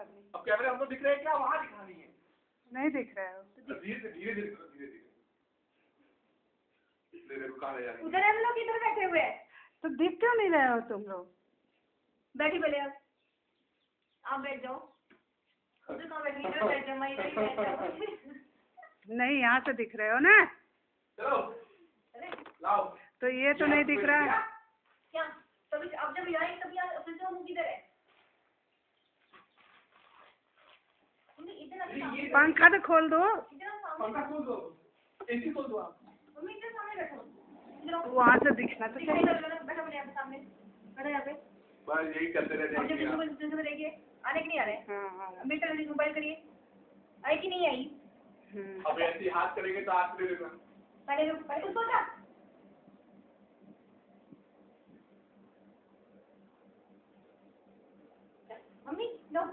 नहीं। अब कैमरे हमको दिख रहे हैं क्या? वहाँ दिखानी है। नहीं दिख रहा है। धीरे धीरे धीरे धीरे धीरे कहाँ ले जा रही है? उधर हम लोग इधर बैठे हुए हैं। तो दिख क्यों नहीं रहे हो तुम लोग? बैठी पहले आप बैठ जाओ। उधर कहाँ बैठी? इधर बैठ जाओ, मैं इधर ही बैठ जाऊँ। नहीं, यहाँ से दिख रहे हो ना। चलो लाओ। तो ये तो नहीं दिख रहा है। क्या? तभी अब जब आए तभी फिर से हम किधर है? पंखा तो खोल दो। पंखा खोल दो, एसी खोल दो आप। मम्मी इधर सामने बैठो। वहाँ से दिखना तो चाहिए। बैठो मेरे सामने, बैठो यहाँ पे। बस यही करते रहते हैं। देखिए आने की नहीं आ रहे। हाँ। अभी मोबाइल करिए, आई कि नहीं आई? अब ऐसे हाथ करेंगे तो हाथ ले लेना। पहले कुछ सोचा? मम्मी लो,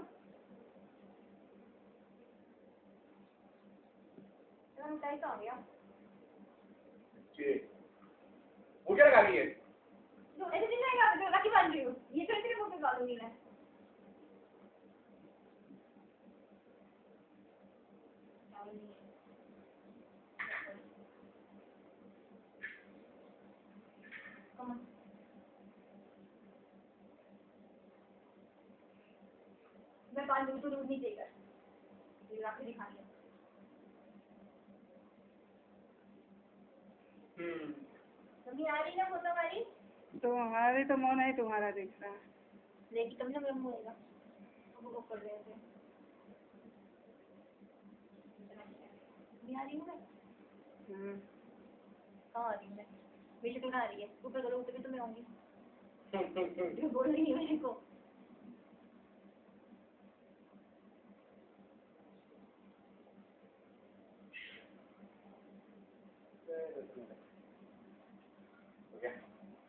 कैसा हो गया? वो क्या लगा रही है? ऐसे नहीं रहेगा, जो राखी बांध रही हूँ, ये कैसे रिमोट में डालूंगी मैं? मैं बांध दूँ तो दूध नहीं देगा, ये राखी दिखानी है। मम्मी आ रही ना फोटो हमारी? तो हमारी तो मुँह नहीं तुम्हारा दिख रहा है। देखी तब ना मेरा मुँह होगा, वो कर रहे थे। नहीं आ रही हूँ मैं? कहाँ आ रही हूँ मैं? मेरी शक्ल कहाँ आ रही है? ऊपर करो, ऊपर भी तो मैं आऊँगी। बोल रही है मेरे को।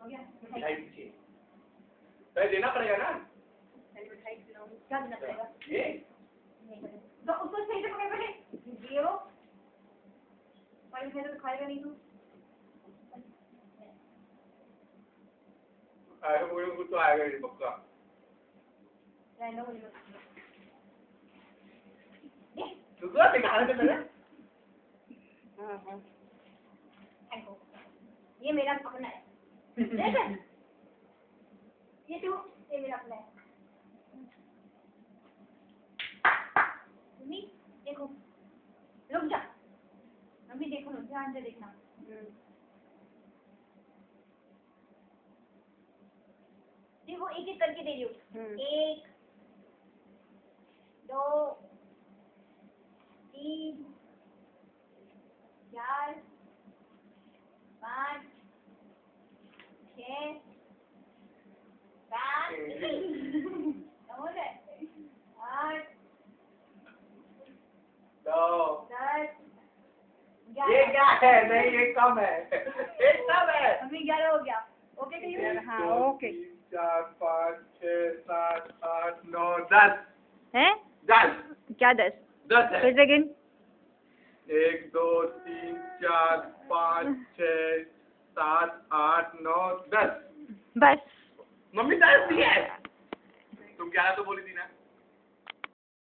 हो गया? मिठाई दीजिए। पहले देना पड़ेगा ना? मिठाई खिलाऊंगी। क्या देना पड़ेगा? ये? नहीं तो उसको सही से पकड़ पहले। ये हो? पानी खाएगा तो खाएगा नहीं तू? आएगा मुझे कुछ तो आएगा ये पक्का। रहना मुझे। तू क्या दिखाने से मेरे? हाँ। ये मेरा अपना है। देख ये तू, ये मेरा अपना है। मम्मी देखो, रुक जा। मम्मी देखो, ध्यान से देखना। देखो एक एक करके दे रही हूँ। 1 2 3 4 5 6 7 हो गए 8 9 10 ये क्या है? नहीं ये कम है। ये कम है। अभी 11 हो गया। ओके कहिए? हाँ ओके। 4 5 6 7 8 9 10 है? 10 क्या 10? 10 है। फिर से गिन। 1 2 3 4 5 6 7 8 9 10 बस। मम्मी 10 दी है। तुम 11 तो बोली थी ना?